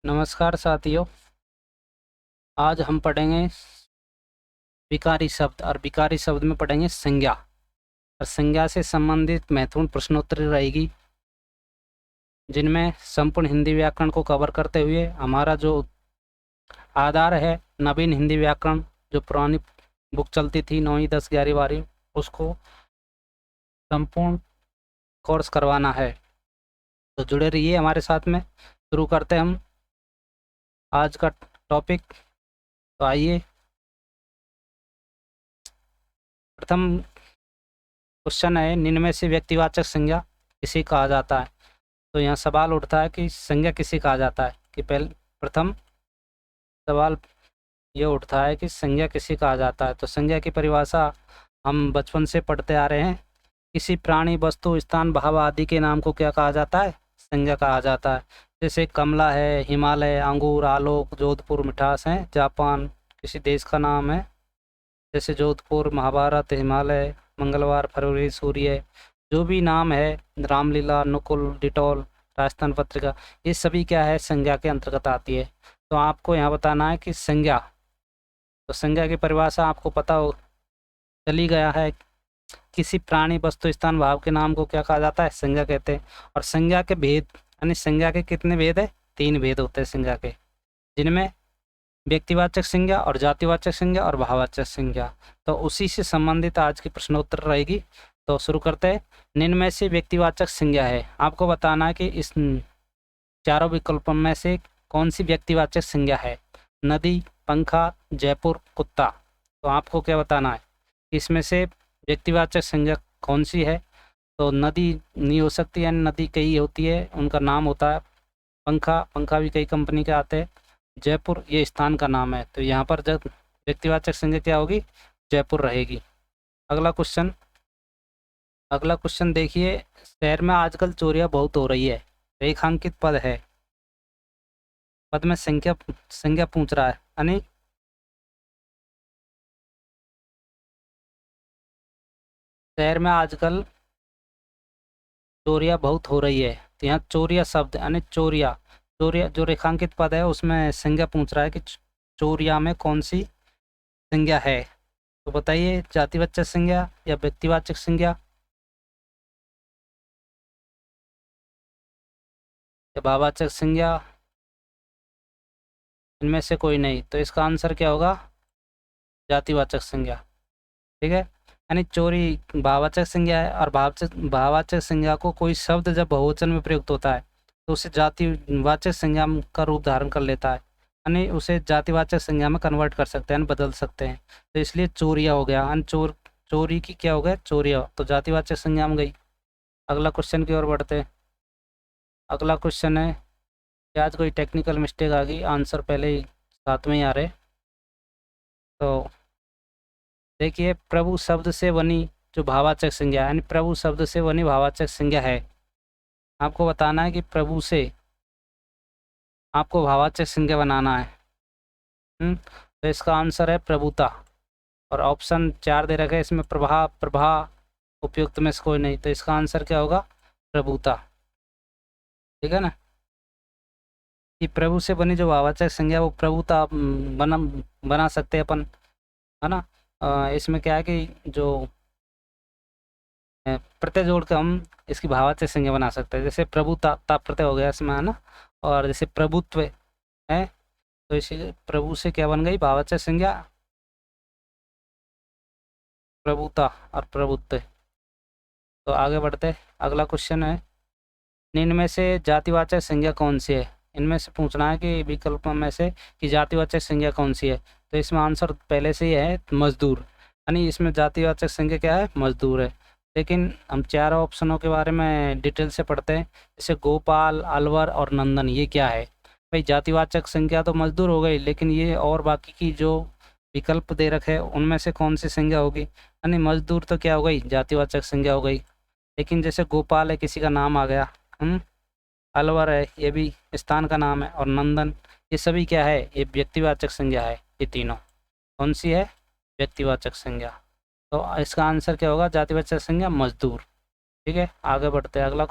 नमस्कार साथियों। आज हम पढ़ेंगे विकारी शब्द और विकारी शब्द में पढ़ेंगे संज्ञा और संज्ञा से संबंधित महत्वपूर्ण प्रश्नोत्तरी रहेगी, जिनमें संपूर्ण हिंदी व्याकरण को कवर करते हुए हमारा जो आधार है नवीन हिंदी व्याकरण, जो पुरानी बुक चलती थी 9वीं 10 11 12, उसको संपूर्ण कोर्स करवाना है। तो जुड़े रहिए हमारे साथ में। शुरू करते हैं हम आज का टॉपिक। तो आइए, प्रथम क्वेश्चन है, निम्न में से व्यक्तिवाचक संज्ञा किसे कहा जाता है। तो यहाँ सवाल उठता है कि संज्ञा किसे कहा जाता है। कि प्रथम सवाल ये उठता है कि संज्ञा किसे कहा जाता है। तो संज्ञा की परिभाषा हम बचपन से पढ़ते आ रहे हैं। किसी प्राणी, वस्तु, स्थान, भाव आदि के नाम को क्या कहा जाता है? संज्ञा कहा जाता है। जैसे कमला है, हिमालय, अंगूर, आलोक, जोधपुर, मिठास है, जापान किसी देश का नाम है। जैसे जोधपुर, महाभारत, हिमालय, मंगलवार, फरवरी, सूर्य, जो भी नाम है, रामलीला, नुकुल, डिटोल, राजस्थान पत्रिका, ये सभी क्या है? संज्ञा के अंतर्गत आती है। तो आपको यहाँ बताना है कि संज्ञा, तो संज्ञा की परिभाषा आपको पता हो चली गया है। किसी प्राणी, वस्तु, स्थान, भाव के नाम को क्या कहा जाता है? संज्ञा कहते हैं। और संज्ञा के भेद, यानी संज्ञा के कितने भेद है? 3 भेद होते हैं संज्ञा के, जिनमें व्यक्तिवाचक संज्ञा और जातिवाचक संज्ञा और भाववाचक संज्ञा। तो उसी से संबंधित आज की प्रश्नोत्तर रहेगी। तो शुरू करते हैं। निम्न में से व्यक्तिवाचक संज्ञा है, आपको बताना है कि इस चारों विकल्पों में से कौन सी व्यक्तिवाचक संज्ञा है। नदी, पंखा, जयपुर, कुत्ता। तो आपको क्या बताना है, इसमें से व्यक्तिवाचक संज्ञा कौन सी है। तो नदी नहीं हो सकती, यानी नदी कई होती है, उनका नाम होता है। पंखा भी कई कंपनी के आते हैं। जयपुर ये स्थान का नाम है। तो यहाँ पर जब व्यक्तिवाचक संज्ञा क्या होगी? जयपुर रहेगी। अगला क्वेश्चन देखिए। शहर में आजकल चोरियां बहुत हो रही है। रेखांकित पद है, पद में संज्ञा पूछ रहा है, यानी शहर में आजकल चोरियां बहुत हो रही है। तो यहाँ चोरिया शब्द, यानी चोरिया जो रेखांकित पद है उसमें संज्ञा पूछ रहा है कि चोरिया में कौन सी संज्ञा है। तो बताइए, जातिवाचक संज्ञा या व्यक्तिवाचक संज्ञा या भाववाचक संज्ञा, इनमें से कोई नहीं। तो इसका आंसर क्या होगा? जातिवाचक संज्ञा। ठीक है, यानी चोरी भाववाचक संज्ञा है। और भाववाचक संज्ञा को कोई शब्द जब बहुवचन में प्रयुक्त होता है तो उसे जातिवाचक संज्ञा का रूप धारण कर लेता है, यानी उसे जातिवाचक संज्ञा में कन्वर्ट कर सकते हैं, बदल सकते हैं। तो इसलिए चोरिया हो गया, यानी चोरी की क्या हो गया? चोरिया। तो जातिवाचक संज्ञा में गई। अगला क्वेश्चन की ओर बढ़ते हैं। अगला क्वेश्चन है कि आज कोई टेक्निकल मिस्टेक आ गई, आंसर पहले ही साथ में ही आ रहे। तो देखिए, प्रभु शब्द से बनी जो भाववाचक संज्ञा, यानी प्रभु शब्द से बनी भाववाचक संज्ञा है। आपको बताना है कि प्रभु से आपको भाववाचक संज्ञा बनाना है। तो इसका आंसर है प्रभुता। और ऑप्शन 4 दे रखे, इसमें प्रभा उपयुक्त में से कोई नहीं। तो इसका आंसर क्या होगा? प्रभुता। ठीक है ना, कि प्रभु से बनी जो भाववाचक संज्ञा वो प्रभुता बना सकते हैं अपन, है ना। इसमें क्या है कि जो प्रत्यय जोड़ के हम इसकी भाववाचक संज्ञा बना सकते हैं। जैसे प्रभुता, ता प्रत्यय हो गया इसमें, है ना। और जैसे प्रभुत्व है, तो इसी प्रभु से क्या बन गई? भाववाचक संज्ञा प्रभुता और प्रभुत्व। तो आगे बढ़ते, अगला क्वेश्चन है, निम्न में से जातिवाचक संज्ञा कौन सी है। इनमें से पूछना है कि विकल्प में से कि जातिवाचक संज्ञा कौन सी है। तो इसमें आंसर पहले से ही है मजदूर, यानी इसमें जातिवाचक संज्ञा क्या है? मजदूर है। लेकिन हम चारों ऑप्शनों के बारे में डिटेल से पढ़ते हैं। जैसे गोपाल, अलवर और नंदन, ये क्या है भाई? जातिवाचक संज्ञा तो मजदूर हो गई, लेकिन ये और बाकी की जो विकल्प दे रखे हैं उनमें से कौन सी संज्ञा होगी? यानी मजदूर तो क्या हो गई? जातिवाचक संज्ञा हो गई। लेकिन जैसे गोपाल है, किसी का नाम आ गया, अलवर है, ये भी स्थान का नाम है, और नंदन, ये सभी क्या है? ये व्यक्तिवाचक संज्ञा है। ये तीनों कौन सी है? व्यक्तिवाचक संज्ञा। तो इसका आंसर क्या होगा? जातिवाचक संज्ञा मजदूर। ठीक है, आगे बढ़ते हैं। अगला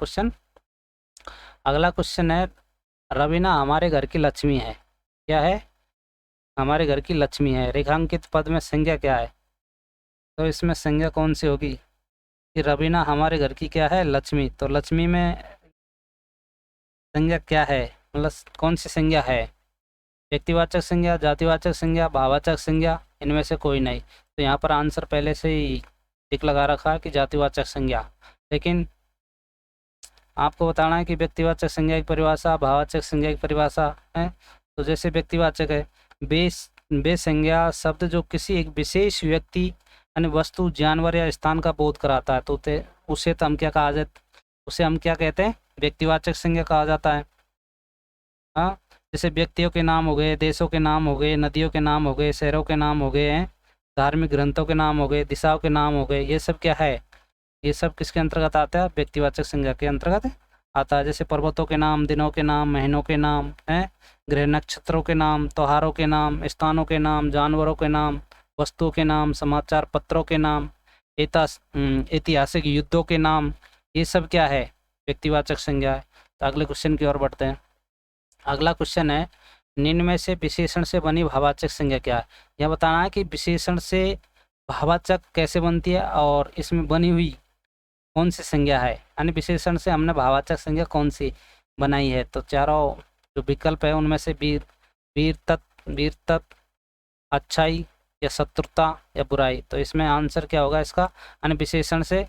क्वेश्चन है, रवीना हमारे घर की लक्ष्मी है। क्या है? हमारे घर की लक्ष्मी है। रेखांकित पद में संज्ञा क्या है? तो इसमें संज्ञा कौन सी होगी कि रवीना हमारे घर की क्या है? लक्ष्मी। तो लक्ष्मी में संज्ञा क्या है, मतलब कौन सी संज्ञा है? व्यक्तिवाचक संज्ञा, जातिवाचक संज्ञा, भाववाचक संज्ञा, इनमें से कोई नहीं। तो यहाँ पर आंसर पहले से ही टिक लगा रखा है कि जातिवाचक संज्ञा। लेकिन आपको बताना है कि व्यक्तिवाचक संज्ञा की परिभाषा, भाववाचक संज्ञा की परिभाषा है। तो जैसे व्यक्तिवाचक है, बे संज्ञा शब्द जो किसी एक विशेष व्यक्ति यानी वस्तु, जानवर या स्थान का बोध कराता है, तो उसे तो हम क्या कहा जाता, उसे हम क्या कहते हैं? व्यक्तिवाचक संज्ञा कहा जाता है। हाँ, जैसे व्यक्तियों के नाम हो गए, देशों के नाम हो गए, नदियों के नाम हो गए, शहरों के नाम हो गए हैं, धार्मिक ग्रंथों के नाम हो गए, दिशाओं के नाम हो गए, ये सब क्या है? ये सब किसके अंतर्गत आता है? व्यक्तिवाचक संज्ञा के अंतर्गत आता है। जैसे पर्वतों के नाम, दिनों के नाम, महीनों के नाम हैं, ग्रह नक्षत्रों के नाम, त्योहारों के नाम, स्थानों के नाम, जानवरों के नाम, वस्तुओं के नाम, समाचार पत्रों के नाम, ऐतिहासिक युद्धों के नाम, ये सब क्या है? व्यक्तिवाचक संज्ञा है। तो अगले क्वेश्चन की ओर बढ़ते हैं। अगला क्वेश्चन है, निम्न में से विशेषण से बनी भाववाचक संज्ञा क्या है? यह बताना है कि विशेषण से भाववाचक कैसे बनती है और इसमें बनी हुई कौन सी संज्ञा है, यानी विशेषण से हमने भाववाचक संज्ञा कौन सी बनाई है। तो चारों जो विकल्प है उनमें से वीर तत्व, अच्छाई या शत्रुता या बुराई। तो इसमें आंसर क्या होगा इसका? यानी विशेषण से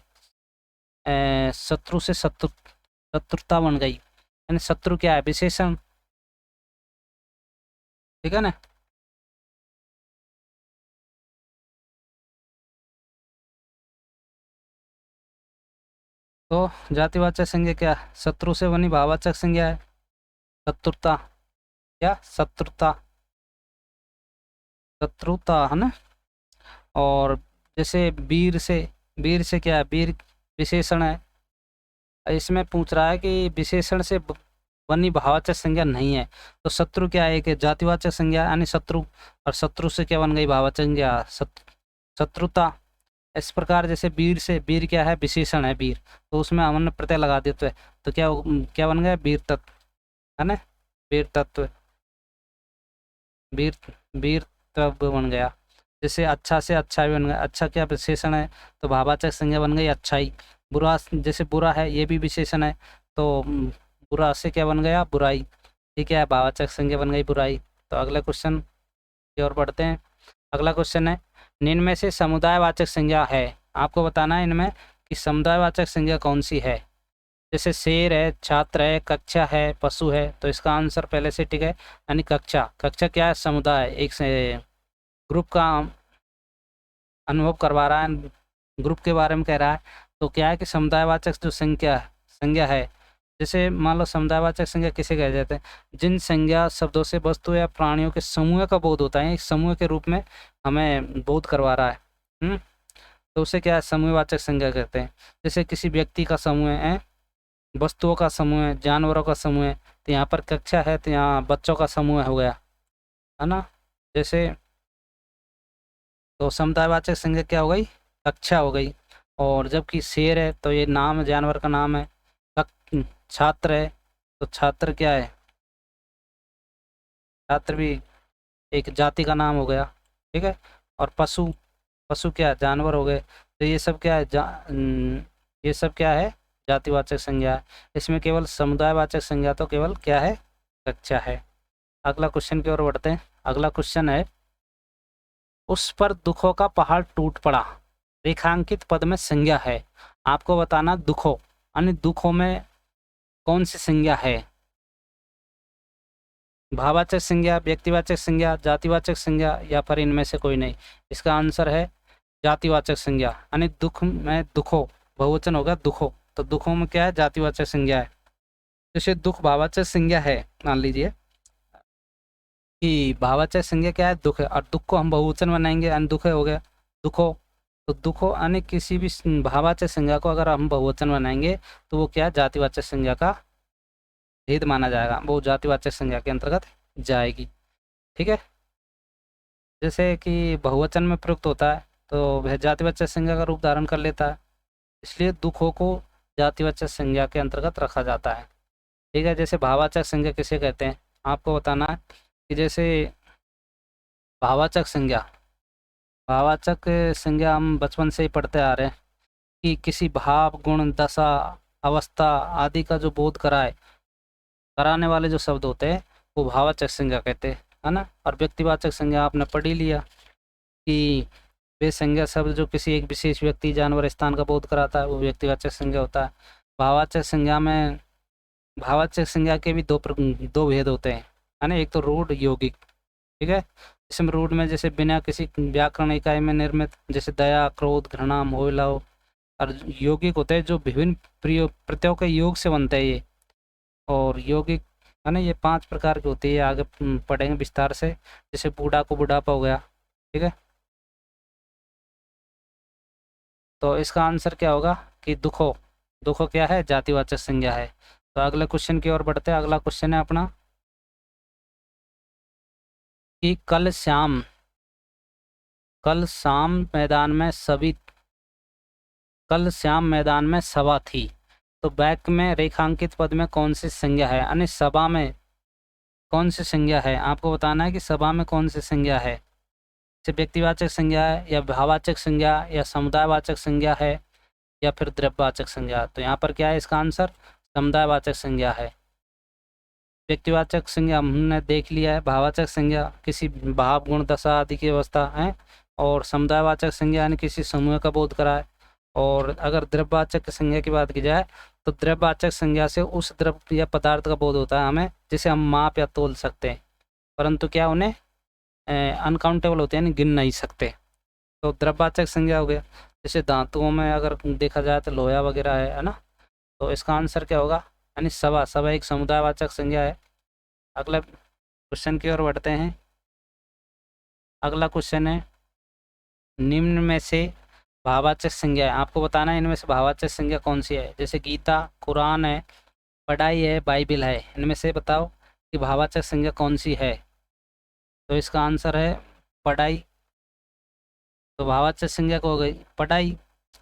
शत्रु से शत्रुता बन गई, यानी शत्रु क्या है? विशेषण। ठीक है ना? तो जातिवाचक संज्ञा क्या? शत्रु से बनी भाववाचक संज्ञा है शत्रुता, या शत्रुता, शत्रुता है ना। और जैसे वीर से क्या है? वीर विशेषण है। इसमें पूछ रहा है कि विशेषण से बनी भाववाचक संज्ञा नहीं है, तो शत्रु क्या है? एक जातिवाचक संज्ञा यानी शत्रु, और शत्रु से क्या बन गई? भाववाचक संज्ञा शत्रुता। इस प्रकार जैसे वीर से, वीर क्या है? विशेषण है वीर, तो उसमें हमने प्रत्यय लगा देते हैं, तो क्या क्या बन गया? वीर तत्व है ना, वीर तत्व, वीर वीर तत्व बन गया। जैसे अच्छा से अच्छा भी बन गया, अच्छा क्या विशेषण है, तो भाववाचक संज्ञा बन गई अच्छाई। बुरा, जैसे बुरा है, ये भी विशेषण है, तो बुरा से क्या बन गया? बुराई। ठीक है, भाववाचक संज्ञा बन गई बुराई। तो अगले क्वेश्चन की ओर बढ़ते हैं। अगला क्वेश्चन है, निम्न में से समुदायवाचक संज्ञा है, आपको बताना है इनमें कि समुदायवाचक संज्ञा कौन सी है। जैसे शेर है, छात्र है, कक्षा है, पशु है। तो इसका आंसर पहले से ठीक है, यानी कक्षा। कक्षा क्या है? समुदाय, एक से ग्रुप का अनुभव करवा रहा है, ग्रुप के बारे में कह रहा है। तो क्या है कि समुदायवाचक जो संज्ञा है, जैसे मान लो समुदायवाचक संज्ञा किसे कहे जाते हैं? जिन संज्ञा शब्दों से वस्तु या प्राणियों के समूह का बोध होता है, एक समूह के रूप में हमें बोध करवा रहा है। तो उसे क्या है? समूहवाचक संज्ञा कहते हैं। जैसे किसी व्यक्ति का समूह है, वस्तुओं का समूह है, जानवरों का समूह है। तो यहाँ पर कक्षा है, तो यहाँ बच्चों का समूह हो गया, है ना। जैसे तो समुदायवाचक संज्ञा क्या हो गई? कक्षा हो गई। और जबकि शेर है तो ये नाम, जानवर का नाम है। छात्र है तो छात्र क्या है? छात्र भी एक जाति का नाम हो गया। ठीक है। और पशु, पशु क्या है? जानवर हो गए। तो ये सब क्या है? ये सब क्या है? जातिवाचक संज्ञा है। इसमें केवल समुदायवाचक संज्ञा तो केवल क्या है? कक्षा है। अगला क्वेश्चन की ओर बढ़ते हैं। अगला क्वेश्चन है, उस पर दुखों का पहाड़ टूट पड़ा, रेखांकित पद में संज्ञा है। आपको बताना दुखों, यानी दुखों में कौन सी संज्ञा है? भाववाचक संज्ञा, व्यक्तिवाचक संज्ञा, जातिवाचक संज्ञा, या फिर इनमें से कोई नहीं। इसका आंसर है जातिवाचक संज्ञा, यानी दुख में दुखों, बहुवचन होगा दुखों, तो दुखों में क्या है? जातिवाचक संज्ञा है। जैसे दुख भाववाचक संज्ञा है, मान लीजिए कि भाववाचक संज्ञा क्या है? दुख है, और दुख को हम बहुवचन बनाएंगे, यानी दुख हो गया दुखों। तो दुखों यानी किसी भी भाववाचक संज्ञा को अगर हम बहुवचन बनाएंगे तो वो क्या है? जातिवाचक संज्ञा का भेद माना जाएगा, वो जातिवाचक संज्ञा के अंतर्गत जाएगी। ठीक है। जैसे कि बहुवचन में प्रयुक्त होता है तो वह जातिवाचक संज्ञा का रूप धारण कर लेता है, इसलिए दुखों को जातिवाचक संज्ञा के अंतर्गत रखा जाता है। ठीक है। जैसे भाववाचक संज्ञा किसे कहते हैं, आपको बताना है कि जैसे भाववाचक संज्ञा, भाववाचक संज्ञा हम बचपन से ही पढ़ते आ रहे हैं कि किसी भाव, गुण, दशा, अवस्था आदि का जो बोध कराने वाले जो शब्द होते हैं वो भाववाचक संज्ञा कहते हैं, है ना। और व्यक्तिवाचक संज्ञा आपने पढ़ ही लिया कि वे संज्ञा शब्द जो किसी एक विशेष व्यक्ति, जानवर, स्थान का बोध कराता है वो व्यक्तिवाचक संज्ञा होता है। भाववाचक संज्ञा में, भाववाचक संज्ञा के भी दो भेद होते हैं, है ना। एक तो रूढ़, यौगिक, ठीक है। इसमें रूढ़ में जैसे बिना किसी व्याकरण इकाई में निर्मित, जैसे दया, क्रोध, घृणा, मोह, लव। और यौगिक होते हैं जो विभिन्न प्रत्ययों के योग से बनते हैं ये। और यौगिक, है ना, ये 5 प्रकार की होती है, आगे पढ़ेंगे विस्तार से। जैसे बूढ़ा को बुढ़ापा हो गया, ठीक है। तो इसका आंसर क्या होगा कि दुखो, दुखो क्या है, जातिवाचक संज्ञा है। तो अगले क्वेश्चन की ओर बढ़ते हैं। अगला क्वेश्चन है अपना कि कल शाम मैदान में सभी कल श्याम मैदान में सभा थी। तो बैक में रेखांकित पद में कौन सी संज्ञा है, यानी सभा में कौन सी संज्ञा है, आपको बताना है कि सभा में कौन सी संज्ञा है। जैसे व्यक्तिवाचक संज्ञा है, या भाववाचक संज्ञा, या समुदायवाचक संज्ञा है, या फिर द्रव्यवाचक संज्ञा। तो यहाँ पर क्या है इसका आंसर, समुदायवाचक संज्ञा है। व्यक्तिवाचक संज्ञा हमने देख लिया है, भाववाचक संज्ञा किसी भाव, गुण, दशा आदि की अवस्था है, और समुदायवाचक संज्ञा यानी किसी समूह का बोध कराए। और अगर द्रव्यवाचक संज्ञा की बात की जाए तो द्रव्यवाचक संज्ञा से उस द्रव्य या पदार्थ का बोध होता है हमें जिसे हम माप या तोल सकते हैं, परंतु क्या उन्हें अनकाउंटेबल होते हैं, यानी गिन नहीं सकते। तो द्रव्यवाचक संज्ञा हो गया। जैसे धातुओं में अगर देखा जाए तो लोहा वगैरह है ना। तो इसका आंसर क्या होगा, यानी सभा, सभा एक समुदायवाचक संज्ञा है। अगला क्वेश्चन की ओर बढ़ते हैं। अगला क्वेश्चन है निम्न में से भाववाचक संज्ञा है, आपको बताना है इनमें से भाववाचक संज्ञा कौन सी है। जैसे गीता, कुरान है, पढ़ाई है, बाइबिल है, इनमें से बताओ कि भाववाचक संज्ञा कौन सी है। तो इसका आंसर है पढ़ाई। तो भाववाचक संज्ञा को हो गई पढ़ाई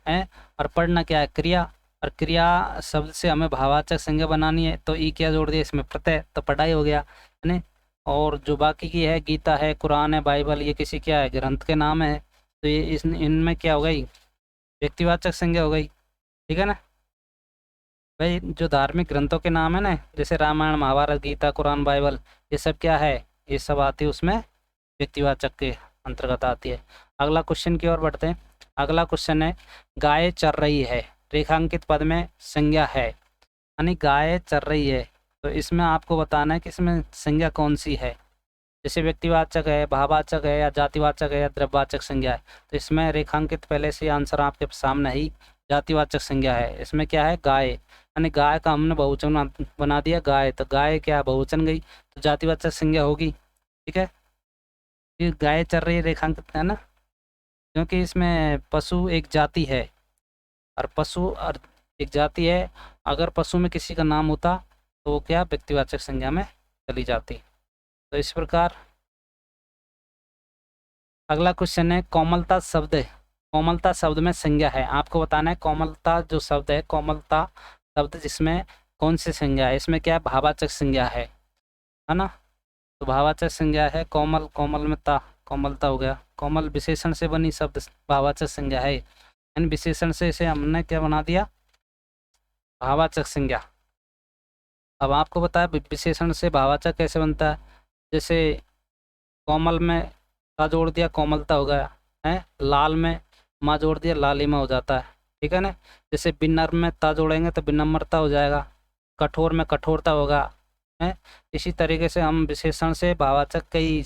है। और पढ़ना क्या है, क्रिया, और क्रिया शब्द से हमें भाववाचक संज्ञा बनानी है, तो ई क्या जोड़ दिया इसमें, प्रत्यय, तो पढ़ाई हो गया, है ना। और जो बाकी की है, गीता है, कुरान है, बाइबल, ये किसी क्या है, ग्रंथ के नाम है। तो ये इनमें क्या हो गई, व्यक्तिवाचक संज्ञा हो गई, ठीक है ना। भाई जो धार्मिक ग्रंथों के नाम है ना, जैसे रामायण, महाभारत, गीता, कुरान, बाइबल, ये सब क्या है, ये सब आती है उसमें व्यक्तिवाचक के अंतर्गत आती है। अगला क्वेश्चन की ओर बढ़ते हैं। अगला क्वेश्चन है गाय चर रही है, रेखांकित पद में संज्ञा है, यानी गाय चर रही है। तो इसमें आपको बताना है कि इसमें संज्ञा कौन सी है। जैसे व्यक्तिवाचक है, भाववाचक है, या जातिवाचक है, या द्रव्यवाचक संज्ञा है। तो इसमें रेखांकित पहले से आंसर आपके सामने ही जातिवाचक संज्ञा है। इसमें क्या है, गाय, यानी गाय का हमने बहुवचन बना दिया गाय, तो गाय क्या बहुवचन गई, तो जातिवाचक संज्ञा होगी, ठीक है। ये गाय चर रही है रेखांकित है ना, क्योंकि इसमें पशु एक जाति है, और पशु और एक जाति है। अगर पशु में किसी का नाम होता तो वो क्या व्यक्तिवाचक संज्ञा में चली जाती। तो इस प्रकार अगला क्वेश्चन है कोमलता शब्द, कोमलता शब्द में संज्ञा है, आपको बताना है कोमलता जो शब्द है, कोमलता शब्द जिसमें कौन सी संज्ञा है। इसमें क्या है, भाववाचक संज्ञा है ना। तो भाववाचक संज्ञा है कोमल, कोमल में ता, कोमलता हो गया। कोमल विशेषण से बनी शब्द भाववाचक संज्ञा है, यानी विशेषण से इसे हमने क्या बना दिया, भाववाचक संज्ञा। अब आपको बताया विशेषण से भाववाचक कैसे बनता है। जैसे कोमल में ता जोड़ दिया, कोमलता हो गया है। लाल में माँ जोड़ दिया, लालिमा हो जाता है, ठीक है ना। जैसे विनम्र में ता जोड़ेंगे तो विनम्रता हो जाएगा। कठोर में कठोरता होगा, है। इसी तरीके से हम विशेषण से भाववाचक कई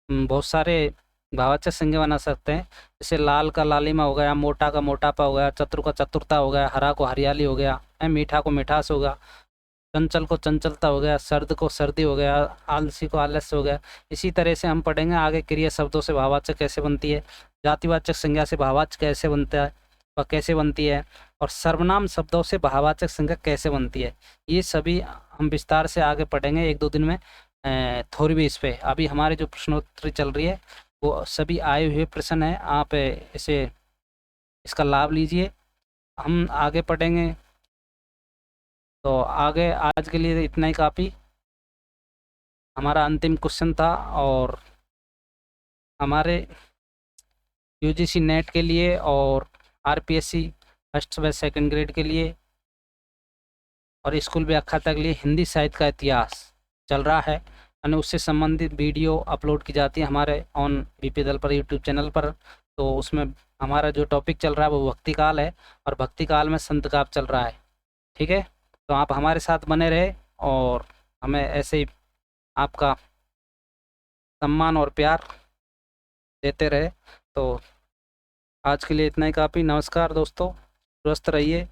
बहुत सारे भाववाचक संज्ञा बना सकते हैं। जैसे लाल का लालिमा हो गया, मोटा का मोटापा हो गया, चतुर का चतुरता हो गया, हरा को हरियाली हो गया, है, मीठा को मिठास होगा, चंचल को चंचलता हो गया, सर्द को सर्दी हो गया, आलसी को आलस्य हो गया। इसी तरह से हम पढ़ेंगे आगे क्रिया शब्दों से भाववाचक कैसे बनती है, जातिवाचक संज्ञा से भाववाचक कैसे बनता है व कैसे बनती है, और सर्वनाम शब्दों से भाववाचक संज्ञा कैसे बनती है। ये सभी हम विस्तार से आगे पढ़ेंगे 1-2 दिन में, थोड़ी भी इस पे। अभी हमारे जो प्रश्नोत्तरी चल रही है वो सभी आए हुए प्रश्न है, आप इसे इसका लाभ लीजिए। हम आगे पढ़ेंगे तो आगे आज के लिए इतना ही काफ़ी। हमारा अंतिम क्वेश्चन था, और हमारे यूजीसी नेट के लिए और आरपीएससी फर्स्ट व सेकंड ग्रेड के लिए और स्कूल व्याख्या तक के लिए हिंदी साहित्य का इतिहास चल रहा है, यानी उससे संबंधित वीडियो अपलोड की जाती है हमारे ऑन बीपी दल पर यूट्यूब चैनल पर। तो उसमें हमारा जो टॉपिक चल रहा है वो भक्ति काल है, और भक्ति काल में संत काव्य चल रहा है। ठीक है, तो आप हमारे साथ बने रहे और हमें ऐसे ही आपका सम्मान और प्यार देते रहे। तो आज के लिए इतना ही काफ़ी। नमस्कार दोस्तों, स्वस्थ रहिए,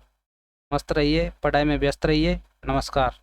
मस्त रहिए, पढ़ाई में व्यस्त रहिए। नमस्कार।